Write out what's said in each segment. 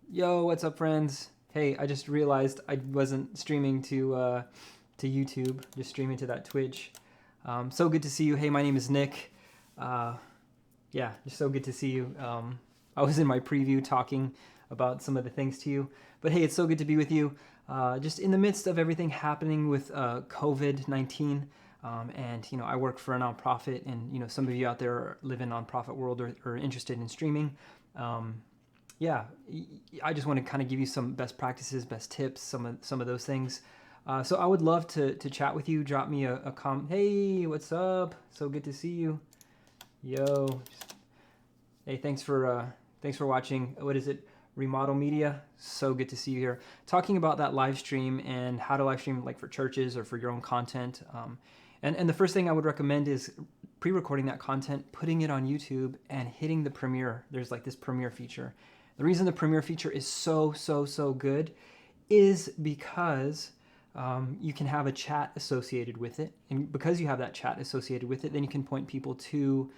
Yo, what's up, friends? Hey, I just realized I wasn't streaming to YouTube, just streaming to that Twitch. So good to see you. Hey, my name is Nick. Uh, yeah, just so good to see you. I was in my preview talking about some of the things to you, but hey, it's so good to be with you. Just in the midst of everything happening with COVID-19, and I work for a nonprofit, and some of you out there live in nonprofit world or are interested in streaming. Um, yeah, I just want to kind of give you some best practices, best tips, some of those things. So I would love to chat with you. Drop me a comment. Hey, what's up? So good to see you. Yo. Hey, thanks for watching. What is it? Remodel Media. So good to see you here. Talking about that live stream and how to live stream like for churches or for your own content. And the first thing I would recommend is pre-recording that content, putting it on YouTube, and hitting the Premiere. There's like this Premiere feature. The reason the Premiere feature is so good is because you can have a chat associated with it, and because you have that chat associated with it, then you can point people to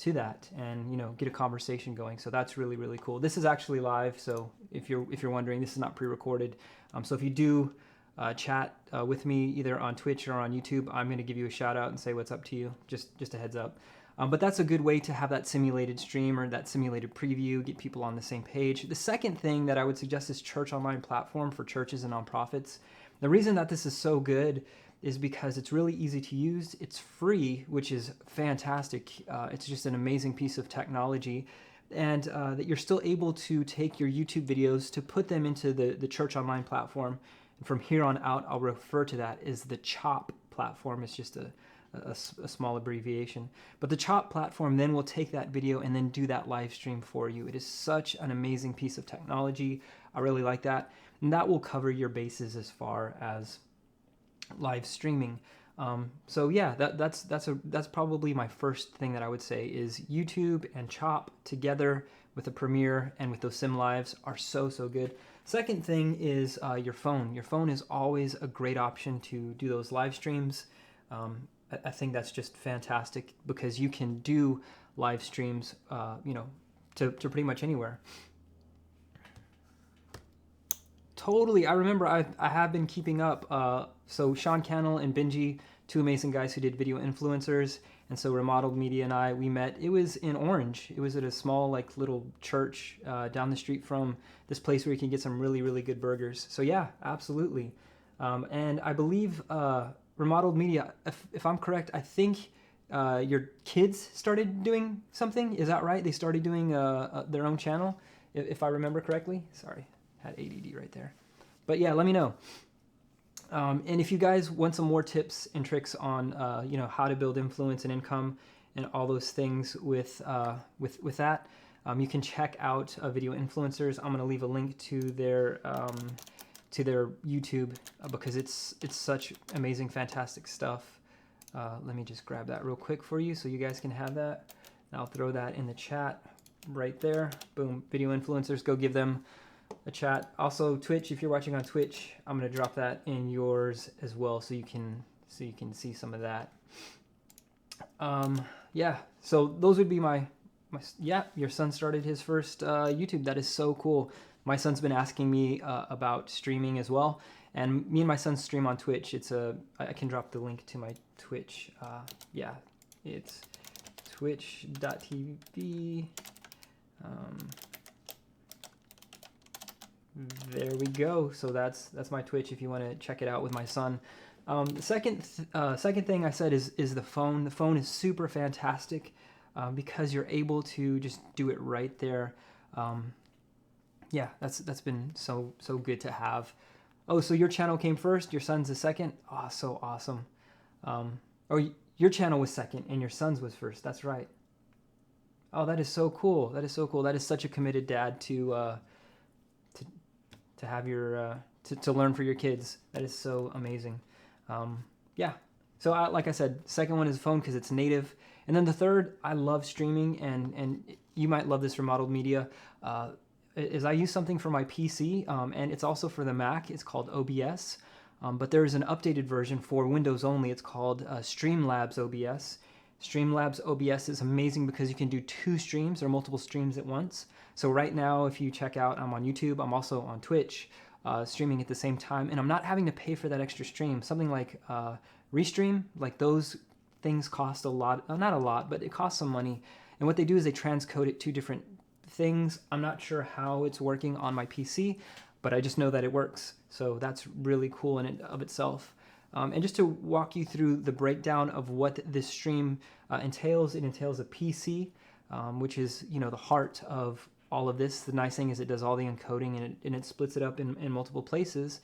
that and get a conversation going. So that's really cool. This is actually live, so if you're wondering, this is not pre-recorded. So if you do chat with me either on Twitch or on YouTube, I'm going to give you a shout out and say what's up to you. Just a heads up. But that's a good way to have that simulated stream or that simulated preview, get people on the same page. The second thing that I would suggest is Church Online platform for churches and nonprofits. The reason that this is so good is because it's really easy to use. It's free, which is fantastic. It's just an amazing piece of technology. And that you're still able to take your YouTube videos to put them into the Church Online platform. And from here on out, I'll refer to that as the CHOP platform. It's just a small abbreviation. But the CHOP platform then will take that video and then do that live stream for you. It is such an amazing piece of technology. I really like that. And that will cover your bases as far as live streaming. So yeah, that's probably my first thing that I would say is YouTube and CHOP together with the Premiere and with those sim lives are so good. Second thing is your phone. Your phone is always a great option to do those live streams. I think that's just fantastic because you can do live streams, to pretty much anywhere. Totally. I remember I have been keeping up. So Sean Cannell and Benji, two amazing guys who did video influencers. And so Remodeled Media and we met. It was in Orange. It was at a small like little church down the street from this place where you can get some really good burgers. So yeah, absolutely. And I believe Remodeled Media, if I'm correct, I think your kids started doing something. Is that right? They started doing their own channel, if I remember correctly. Sorry. Had ADD right there. But yeah, let me know. And if you guys want some more tips and tricks on how to build influence and income and all those things with that, you can check out Video Influencers. I'm going to leave a link to their YouTube because it's such amazing, fantastic stuff. Let me just grab that real quick for you so you guys can have that. And I'll throw that in the chat right there. Boom, Video Influencers. Go give them a chat. Also Twitch, if you're watching on Twitch, I'm going to drop that in yours as well so you can see some of that. Yeah, so those would be my yeah, your son started his first YouTube. That is so cool. My son's been asking me about streaming as well, and me and my son stream on Twitch. I can drop the link to my Twitch. Yeah, it's twitch.tv. There we go. So that's my Twitch if you want to check it out with my son. The second thing I said is the phone. The phone is super fantastic because you're able to just do it right there. Yeah, that's been so good to have. Oh, so your channel came first, your son's the second. Oh, so awesome. Your channel was second and your son's was first. That's right. Oh, that is so cool. That is so cool. That is such a committed dad to have your to learn for your kids. That is so amazing. Yeah. So like I said, second one is phone because it's native, and then the third, I love streaming, and you might love this Remodeled Media. Is I use something for my PC, and it's also for the Mac. It's called OBS, but there's an updated version for Windows only. It's called Streamlabs OBS. Streamlabs OBS is amazing because you can do 2 streams or multiple streams at once. So right now, if you check out, I'm on YouTube, I'm also on Twitch, streaming at the same time, and I'm not having to pay for that extra stream. Something like Restream, like those things cost a lot, not a lot, but it costs some money. And what they do is they transcode it to different things. I'm not sure how it's working on my PC, but I just know that it works. So that's really cool in and of itself. And just to walk you through the breakdown of what this stream entails, it entails a PC, which is, you know, the heart of all of this. The nice thing is it does all the encoding, and it splits it up in multiple places.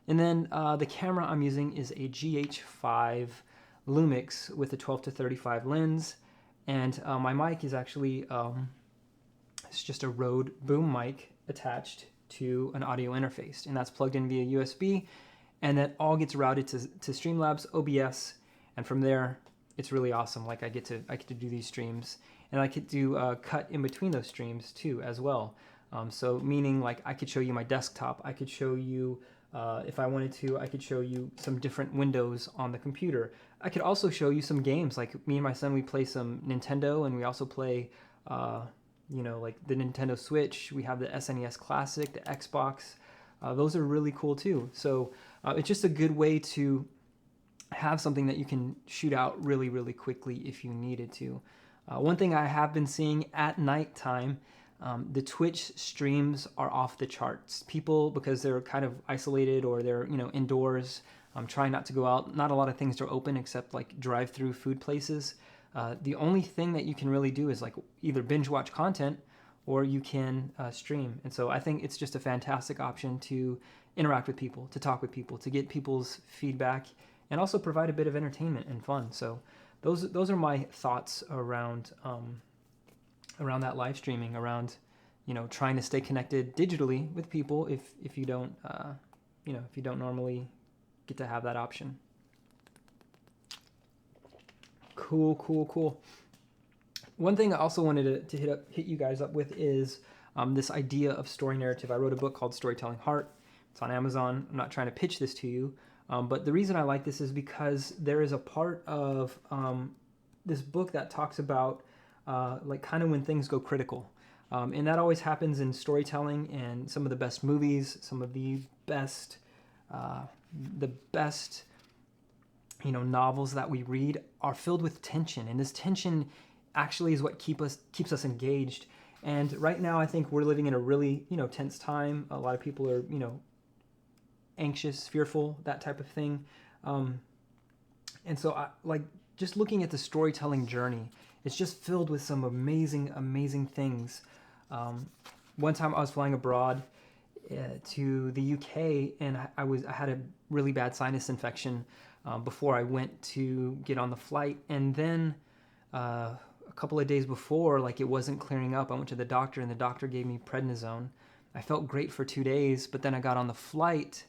And then the camera I'm using is a GH5 Lumix with a 12-35 lens. And my mic is actually, it's just a Rode boom mic attached to an audio interface, and that's plugged in via USB. And that all gets routed to Streamlabs OBS, and from there, it's really awesome. Like I get to do these streams, and I could do cut in between those streams too as well. So meaning like I could show you my desktop, I could show you if I wanted to, I could show you some different windows on the computer. I could also show you some games. Like me and my son, we play some Nintendo, and we also play you know, like the Nintendo Switch. We have the SNES Classic, the Xbox. Those are really cool too. So it's just a good way to have something that you can shoot out really, really quickly if you needed to. One thing I have been seeing at nighttime, the Twitch streams are off the charts. People, because they're kind of isolated or they're, you know, indoors, trying not to go out. Not a lot of things are open except like drive-through food places. The only thing that you can really do is like either binge watch content or you can stream. And so I think it's just a fantastic option to interact with people, to talk with people, to get people's feedback, and also provide a bit of entertainment and fun. So those are my thoughts around around that live streaming, around, you know, trying to stay connected digitally with people if you don't you know, if you don't normally get to have that option. Cool. One thing I also wanted to hit you guys up with is this idea of story narrative. I wrote a book called Storytelling Heart. It's on Amazon. I'm not trying to pitch this to you, but the reason I like this is because there is a part of this book that talks about like kind of when things go critical. And that always happens in storytelling, and some of the best movies, some of the best you know, novels that we read are filled with tension, and this tension actually is what keeps us engaged. And right now, I think we're living in a really, you know, tense time. A lot of people are, you know, anxious, fearful, that type of thing. And so, like, just looking at the storytelling journey, it's just filled with some amazing things. One time, I was flying abroad to the UK, and I had a really bad sinus infection before I went to get on the flight, and then a couple of days before, like, it wasn't clearing up. I went to the doctor, and the doctor gave me prednisone. I felt great for 2 days, but then I got on the flight,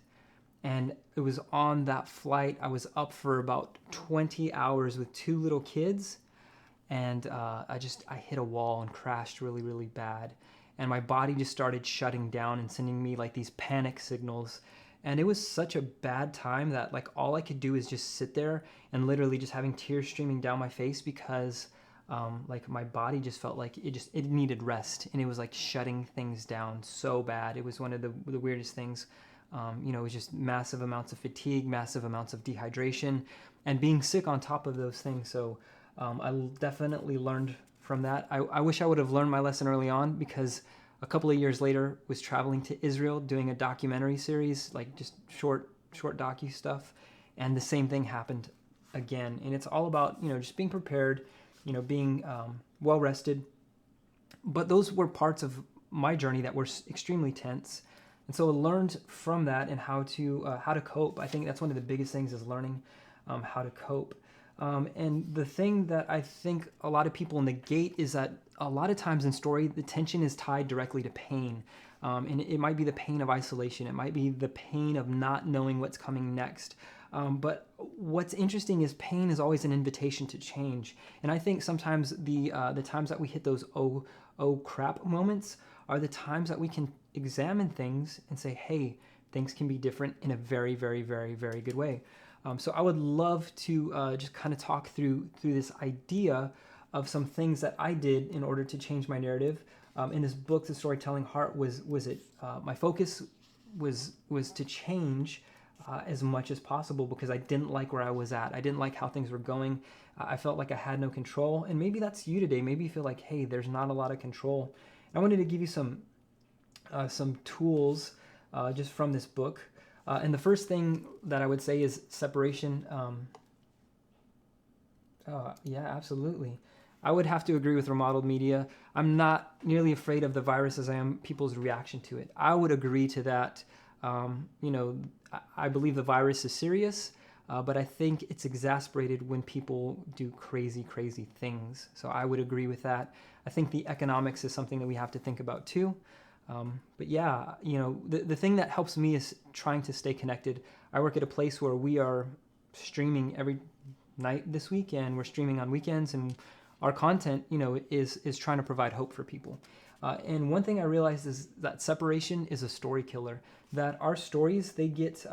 and it was on that flight I was up for about 20 hours with 2 little kids, and I hit a wall and crashed really bad, and my body just started shutting down and sending me like these panic signals. And it was such a bad time that like all I could do is just sit there and literally just having tears streaming down my face because like my body just felt like it needed rest, and it was like shutting things down so bad. It was one of the weirdest things. You know, it was just massive amounts of fatigue, massive amounts of dehydration, and being sick on top of those things. So I definitely learned from that. I wish I would have learned my lesson early on, because a couple of years later was traveling to Israel doing a documentary series, like just short docu stuff, and the same thing happened again. And it's all about, you know, just being prepared, you know, being well rested. But those were parts of my journey that were extremely tense, and so I learned from that and how to cope. I think that's one of the biggest things, is learning how to cope. And the thing that I think a lot of people negate is that a lot of times in story, the tension is tied directly to pain. And it might be the pain of isolation. It might be the pain of not knowing what's coming next. But what's interesting is pain is always an invitation to change. And I think sometimes the times that we hit those oh crap moments are the times that we can examine things and say, hey, things can be different in a very good way. So I would love to just kind of talk through this idea of some things that I did in order to change my narrative. In this book, The Storytelling Heart, my focus was to change as much as possible, because I didn't like where I was at. I didn't like how things were going. I felt like I had no control. And maybe that's you today. Maybe you feel like, hey, there's not a lot of control. I wanted to give you some tools just from this book. And the first thing that I would say is separation. Yeah, absolutely. I would have to agree with Remodeled Media. I'm not nearly afraid of the virus as I am people's reaction to it. I would agree to that. I believe the virus is serious, but I think it's exasperated when people do crazy, crazy things. So I would agree with that. I think the economics is something that we have to think about too. But yeah, the thing that helps me is trying to stay connected. I work at a place where we are streaming every night this week, and we're streaming on weekends, and our content, is trying to provide hope for people. And one thing I realized is that separation is a story killer. That our stories, they get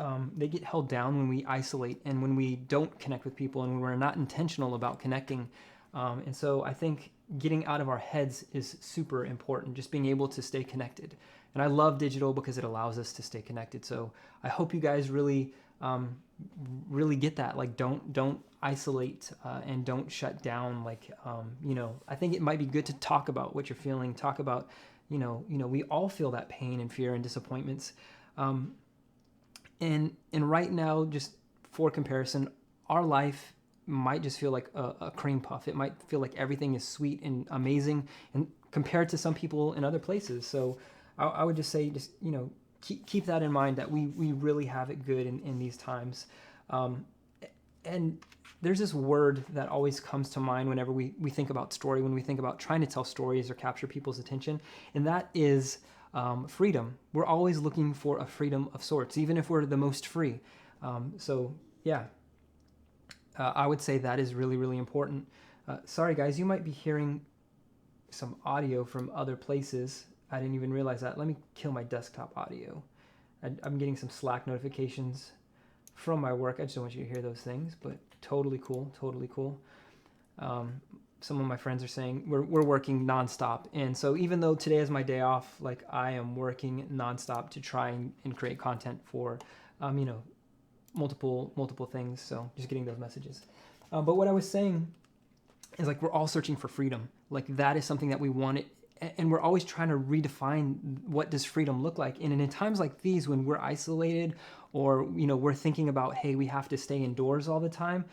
held down when we isolate and when we don't connect with people and when we're not intentional about connecting. And so I think getting out of our heads is super important, just being able to stay connected. And I love digital because it allows us to stay connected. So I hope you guys really get that. Like, don't isolate and don't shut down. Like, I think it might be good to talk about what you're feeling. Talk about, we all feel that pain and fear and disappointments. And right now, just for comparison, our life might just feel like a cream puff. It might feel like everything is sweet and amazing, and compared to some people in other places. So I would just say, keep that in mind, that we really have it good in these times. And there's this word that always comes to mind whenever we think about story, when we think about trying to tell stories or capture people's attention, and that is freedom. We're always looking for a freedom of sorts, even if we're the most free. I would say that is really, really important. Sorry, guys, you might be hearing some audio from other places. I didn't even realize that. Let me kill my desktop audio. I'm getting some Slack notifications from my work. I just don't want you to hear those things, but totally cool, totally cool. Some of my friends are saying we're working nonstop. And so even though today is my day off, like, I am working nonstop to try and create content for, multiple things. So just getting those messages. But what I was saying is, like, we're all searching for freedom. Like, that is something that we want. And we're always trying to redefine what does freedom look like. And in times like these, when we're isolated, or, we're thinking about, hey, we have to stay indoors all the time,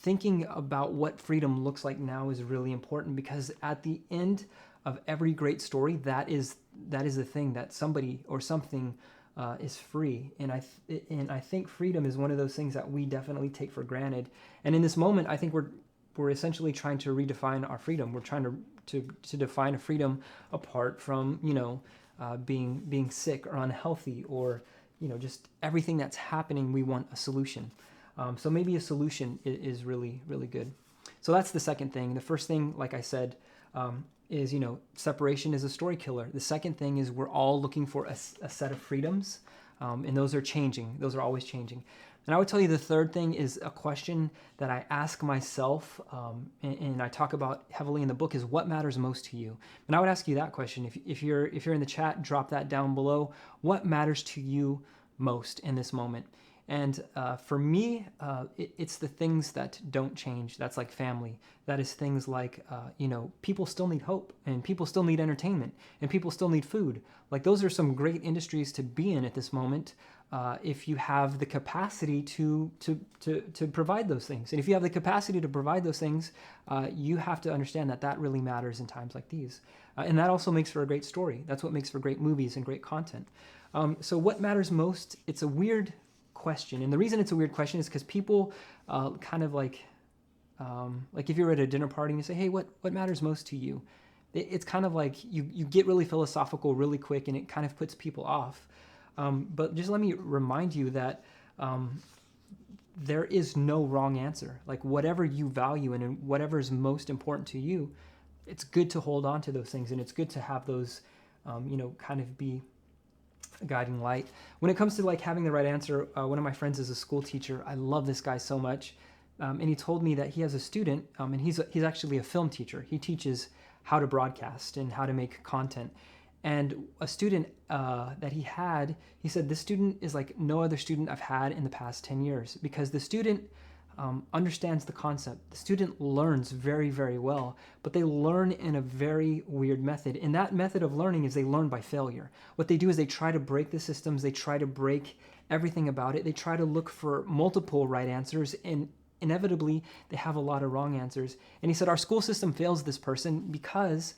thinking about what freedom looks like now is really important, because at the end of every great story, that is the thing, that somebody or something is free. And I think freedom is one of those things that we definitely take for granted. And in this moment, I think we're essentially trying to redefine our freedom. We're trying to define a freedom apart from, being sick or unhealthy, or, just everything that's happening. We want a solution. So maybe a solution is really, really good. So that's the second thing. The first thing, like I said, is, separation is a story killer. The second thing is we're all looking for a set of freedoms, and those are changing. Those are always changing. And I would tell you the third thing is a question that I ask myself, and I talk about heavily in the book, is what matters most to you? And I would ask you that question. If you're in the chat, drop that down below. What matters to you most in this moment? And for me, it's the things that don't change. That's like family. That is things like, people still need hope, and people still need entertainment, and people still need food. Like, those are some great industries to be in at this moment, if you have the capacity to provide those things. And if you have the capacity to provide those things, you have to understand that really matters in times like these. And that also makes for a great story. That's what makes for great movies and great content. So what matters most? It's a weird question. And the reason it's a weird question is because people kind of like if you're at a dinner party and you say, hey, what matters most to you? It's kind of like you get really philosophical really quick, and it kind of puts people off. But just let me remind you that there is no wrong answer. Like, whatever you value and whatever is most important to you, it's good to hold on to those things, and it's good to have those, kind of be guiding light. When it comes to like having the right answer, one of my friends is a school teacher. I love this guy so much. And he told me that he has a student, and he's actually a film teacher. He teaches how to broadcast and how to make content. And a student that he said, this student is like no other student I've had in the past 10 years, because the student understands the concept. The student learns very, very well, but they learn in a very weird method. And that method of learning is they learn by failure. What they do is they try to break the systems. They try to break everything about it. They try to look for multiple right answers, and inevitably they have a lot of wrong answers. And he said, our school system fails this person because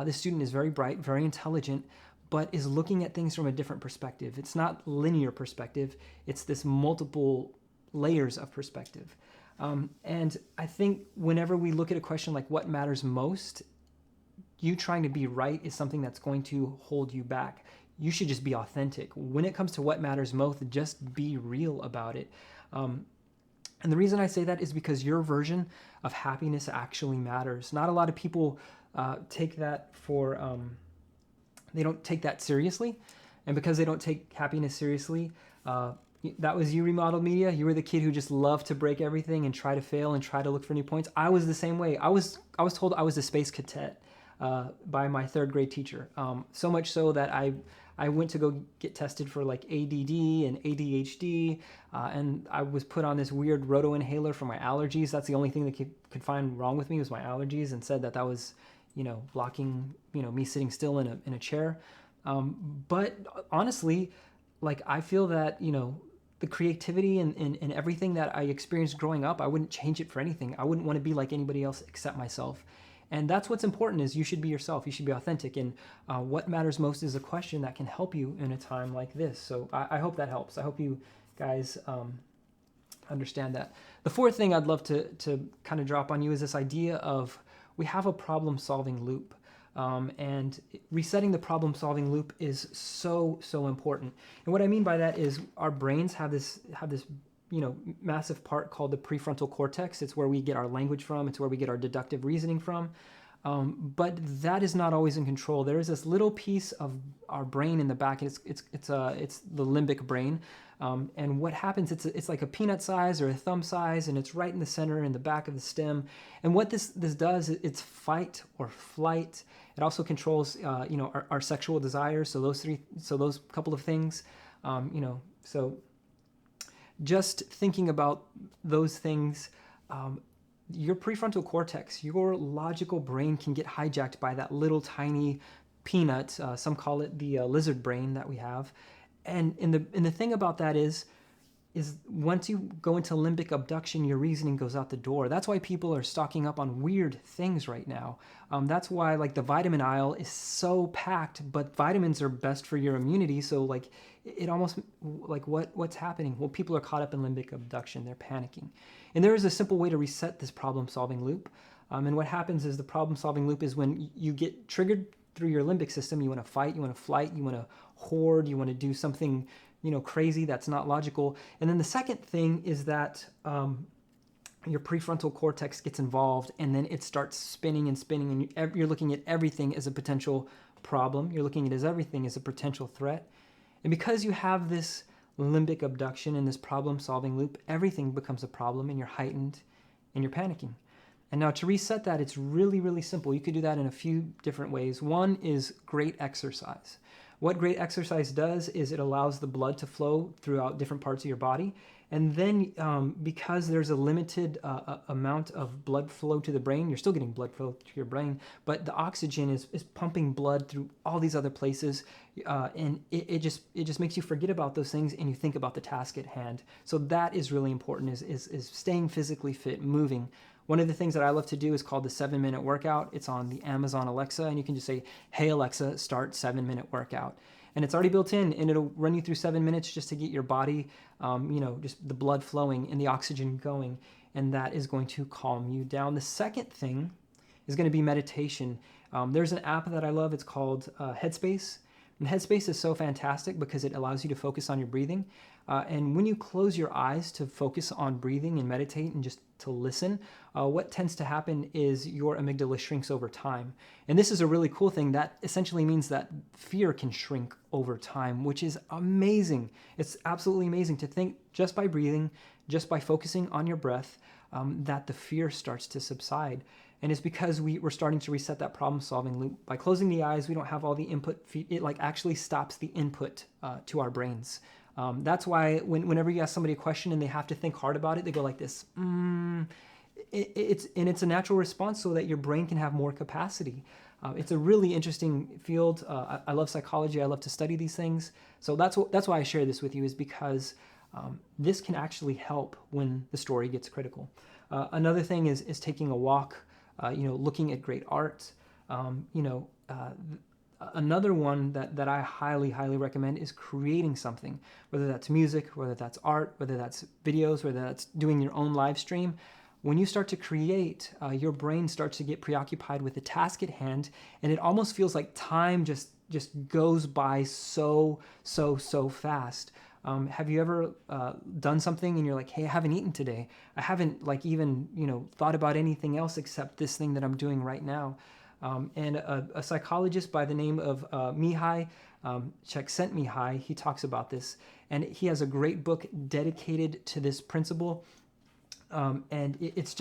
the student is very bright, very intelligent, but is looking at things from a different perspective. It's not linear perspective. It's this multiple layers of perspective. And I think whenever we look at a question like what matters most, you trying to be right is something that's going to hold you back. You should just be authentic. When it comes to what matters most, just be real about it. And the reason I say that is because your version of happiness actually matters. Not a lot of people take that they don't take that seriously. And because they don't take happiness seriously, that was you, Remodeled Media. You were the kid who just loved to break everything and try to fail and try to look for new points. I was the same way. I was told I was a space cadet by my third grade teacher. So much so that I went to go get tested for like ADD and ADHD, and I was put on this weird roto inhaler for my allergies. That's the only thing that could find wrong with me was my allergies, and said that was, blocking, me sitting still in a chair. But honestly, like I feel that, the creativity and everything that I experienced growing up, I wouldn't change it for anything. I wouldn't want to be like anybody else except myself. And that's what's important, is you should be yourself. You should be authentic. And what matters most is a question that can help you in a time like this. So I hope that helps. I hope you guys understand that. The fourth thing I'd love to kind of drop on you is this idea of we have a problem-solving loop. And resetting the problem-solving loop is so important. And what I mean by that is our brains have this massive part called the prefrontal cortex. It's where we get our language from. It's where we get our deductive reasoning from. But that is not always in control. There is this little piece of our brain in the back. It's the limbic brain. And what happens? It's like a peanut size or a thumb size, and it's right in the center in the back of the stem. And what this does, it's fight or flight. It also controls our sexual desires. So those couple of things, so just thinking about those things, your prefrontal cortex, your logical brain can get hijacked by that little tiny peanut. Some call it the lizard brain that we have. And the thing about that is once you go into limbic abduction, your reasoning goes out the door. That's why people are stocking up on weird things right now. That's why like the vitamin aisle is so packed, but vitamins are best for your immunity. So like it almost like what's happening? Well, people are caught up in limbic abduction. They're panicking. And there is a simple way to reset this problem-solving loop. And what happens is the problem-solving loop is when you get triggered through your limbic system. You want to fight, you want to flight, you want to hoard, you want to do something crazy that's not logical. And then the second thing is that your prefrontal cortex gets involved, and then it starts spinning and spinning, and you're looking at everything as a potential problem. You're looking at everything as a potential threat. And because you have this limbic abduction and this problem-solving loop, everything becomes a problem, and you're heightened, and you're panicking. And now to reset that, it's really, really simple. You could do that in a few different ways. One is great exercise. What great exercise does is it allows the blood to flow throughout different parts of your body. And then because there's a limited amount of blood flow to the brain, you're still getting blood flow to your brain, but the oxygen is pumping blood through all these other places. And it just makes you forget about those things, and you think about the task at hand. So that is really important, is staying physically fit, moving. One of the things that I love to do is called the 7-minute workout. It's on the Amazon Alexa, and you can just say, "Hey Alexa, start 7-minute workout." And it's already built in, and it'll run you through 7 minutes just to get your body, just the blood flowing and the oxygen going, and that is going to calm you down. The second thing is going to be meditation. There's an app that I love. It's called Headspace, And Headspace is so fantastic because it allows you to focus on your breathing. And when you close your eyes to focus on breathing and meditate and just to listen, what tends to happen is your amygdala shrinks over time. And this is a really cool thing. That essentially means that fear can shrink over time, which is amazing. It's absolutely amazing to think just by breathing, just by focusing on your breath, that the fear starts to subside. And it's because we're starting to reset that problem-solving loop. By closing the eyes, we don't have all the input. It like actually stops the input to our brains. That's why whenever you ask somebody a question and they have to think hard about it, they go like this. It's a natural response so that your brain can have more capacity. It's a really interesting field. I love psychology. I love to study these things. So that's why I share this with you, is because this can actually help when the story gets critical. Another thing is taking a walk. Looking at great art. Another one that I highly, highly recommend is creating something, whether that's music, whether that's art, whether that's videos, whether that's doing your own live stream. When you start to create, your brain starts to get preoccupied with the task at hand, and it almost feels like time just goes by so fast. Have you ever done something and you're like, hey, I haven't eaten today. I haven't even thought about anything else except this thing that I'm doing right now. And a psychologist by the name of Mihai Csikszentmihalyi, he talks about this, and he has a great book dedicated to this principle. And it's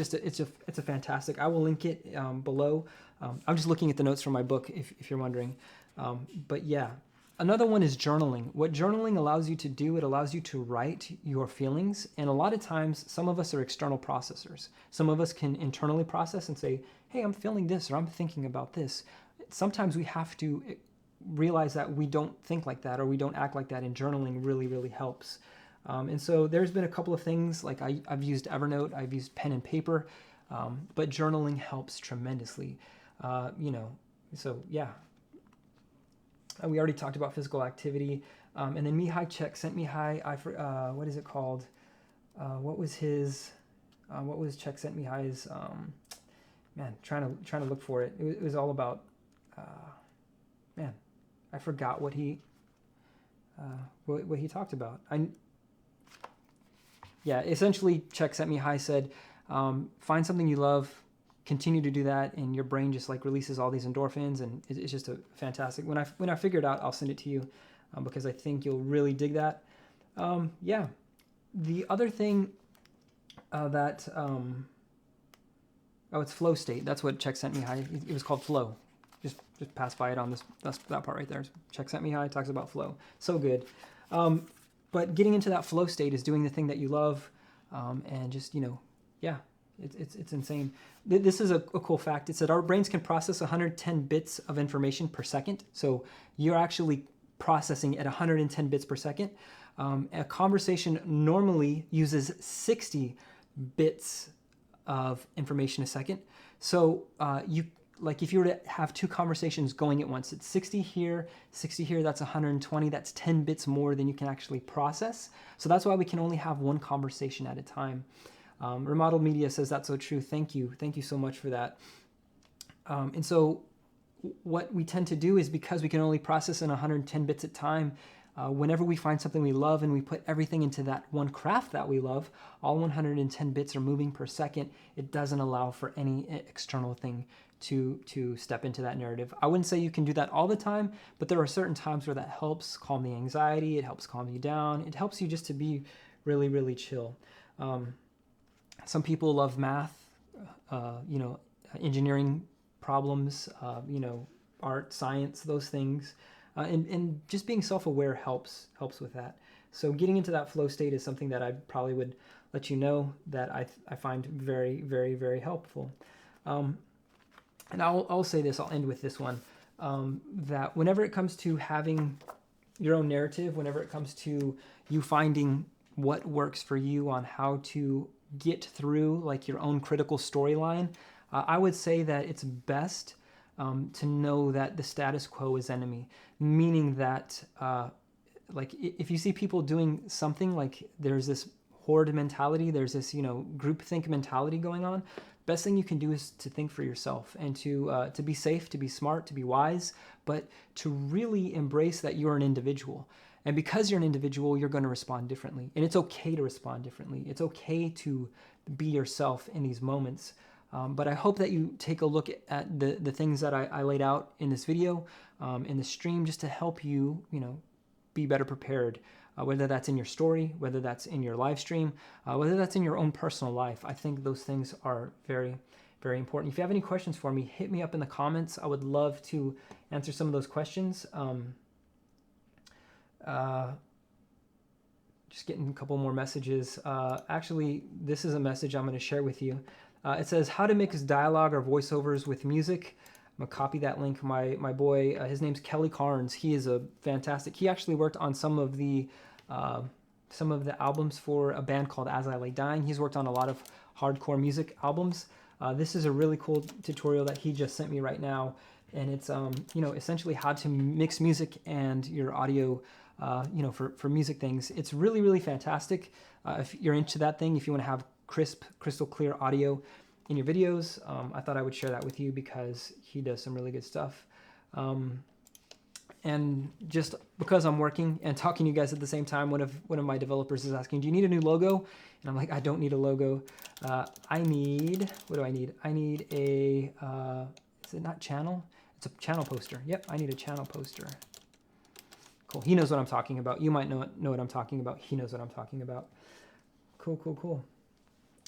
a fantastic. I will link it below. I'm just looking at the notes from my book if you're wondering. But yeah. Another one is journaling. What journaling allows you to do, it allows you to write your feelings. And a lot of times, some of us are external processors. Some of us can internally process and say, hey, I'm feeling this, or I'm thinking about this. Sometimes we have to realize that we don't think like that, or we don't act like that, and journaling really, really helps. And so there's been a couple of things, like I've used Evernote, I've used pen and paper, but journaling helps tremendously. So yeah. We already talked about physical activity. And then Mihai Csikszentmihalyi, what is it called? What was Csikszentmihalyi's, trying to look for it. It was all about, I forgot what he talked about. Essentially Csikszentmihalyi said, find something you love, continue to do that, and your brain just like releases all these endorphins, and it's just a fantastic. When I figure it out, I'll send it to you, because I think you'll really dig that. The other thing it's flow state. That's what Csikszentmihalyi. It was called flow. Just pass by it on this. That's that part right there. Csikszentmihalyi talks about flow. So good. But getting into that flow state is doing the thing that you love, and just It's insane. This is a cool fact. It said our brains can process 110 bits of information per second. So you're actually processing at 110 bits per second. A conversation normally uses 60 bits of information a second. So if you were to have two conversations going at once, it's 60 here, that's 120, that's 10 bits more than you can actually process. So that's why we can only have one conversation at a time. Remodeled Media says that's so true. Thank you so much for that. And so what we tend to do is, because we can only process in 110 bits at a time, whenever we find something we love and we put everything into that one craft that we love, all 110 bits are moving per second. It doesn't allow for any external thing to step into that narrative. I wouldn't say you can do that all the time, but there are certain times where that helps calm the anxiety. It helps calm you down. It helps you just to be really, really chill. Some people love math, engineering problems, art, science, those things. And just being self-aware helps with that. So getting into that flow state is something that I probably would let you know that I find very, very, very helpful. And I'll say this, I'll end with this one, that whenever it comes to having your own narrative, whenever it comes to you finding what works for you on how to get through like your own critical storyline, I would say that it's best to know that the status quo is enemy, meaning that if you see people doing something, like there's this horde mentality, there's this groupthink mentality going on, best thing you can do is to think for yourself and to be safe, to be smart, to be wise, but to really embrace that you're an individual. And because you're an individual, you're going to respond differently. And it's okay to respond differently. It's okay to be yourself in these moments. But I hope that you take a look at the things that I laid out in this video, in the stream, just to help you, be better prepared, whether that's in your story, whether that's in your live stream, whether that's in your own personal life. I think those things are very, very important. If you have any questions for me, hit me up in the comments. I would love to answer some of those questions. Just getting a couple more messages. Actually, this is a message I'm going to share with you. It says, how to mix dialogue or voiceovers with music. I'm going to copy that link. My boy, his name's Kelly Carnes. He is a fantastic. He actually worked on some of the albums for a band called As I Lay Dying. He's worked on a lot of hardcore music albums. This is a really cool tutorial that he just sent me right now. And it's, essentially how to mix music and your audio, for music things. It's really, really fantastic. If you're into that thing, if you want to have crisp, crystal clear audio in your videos, I thought I would share that with you because he does some really good stuff. And just because I'm working and talking to you guys at the same time, one of my developers is asking, do you need a new logo? And I'm like, I don't need a logo. What do I need? I need a, is it not channel? It's a channel poster. Yep, I need a channel poster. Cool. He knows what I'm talking about. You might know what I'm talking about. He knows what I'm talking about. Cool.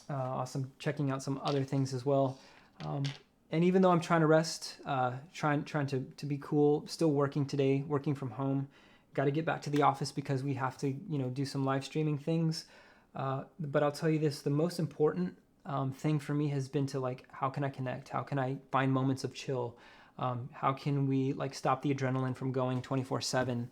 Awesome. Checking out some other things as well. And even though I'm trying to rest, trying to be cool, still working today, working from home. Got to get back to the office because we have to, do some live streaming things. But I'll tell you this, the most important thing for me has been to how can I connect? How can I find moments of chill? How can we stop the adrenaline from going 24/7?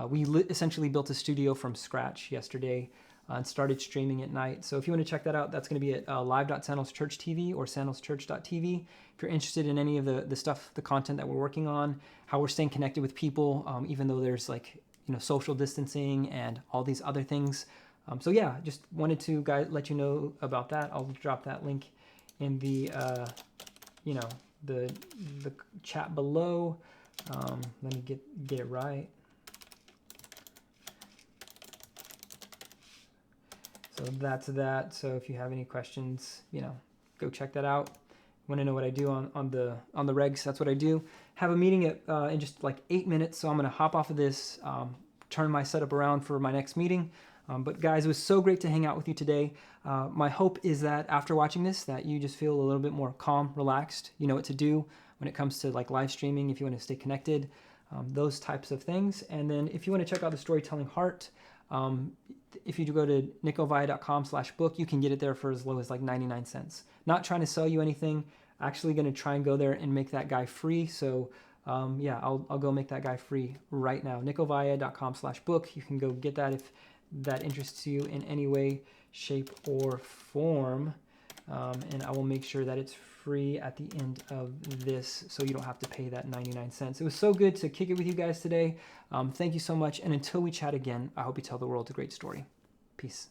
We essentially built a studio from scratch yesterday and started streaming at night. So if you want to check that out, that's going to be at live.sandalschurch.tv or sandalschurch.tv. If you're interested in any of the stuff, the content that we're working on, how we're staying connected with people, even though there's social distancing and all these other things. So yeah, just wanted to let you know about that. I'll drop that link in the the chat below. Let me get it right. So that's that. So if you have any questions, go check that out. Want to know what I do on the regs? That's what I do. Have a meeting in just 8 minutes. So I'm going to hop off of this, turn my setup around for my next meeting. But guys, it was so great to hang out with you today. My hope is that after watching this, that you just feel a little bit more calm, relaxed. You know what to do when it comes to live streaming, if you want to stay connected, those types of things. And then if you want to check out the Storytelling Heart, if you go to nickovaya.com/book, you can get it there for as low as 99 cents. Not trying to sell you anything. Actually going to try and go there and make that guy free. So yeah, I'll go make that guy free right now. nickovaya.com/book. You can go get that if that interests you in any way, shape, or form. And I will make sure that it's free at the end of this so you don't have to pay that 99 cents. It was so good to kick it with you guys today. Thank you so much. And until we chat again, I hope you tell the world a great story. Peace.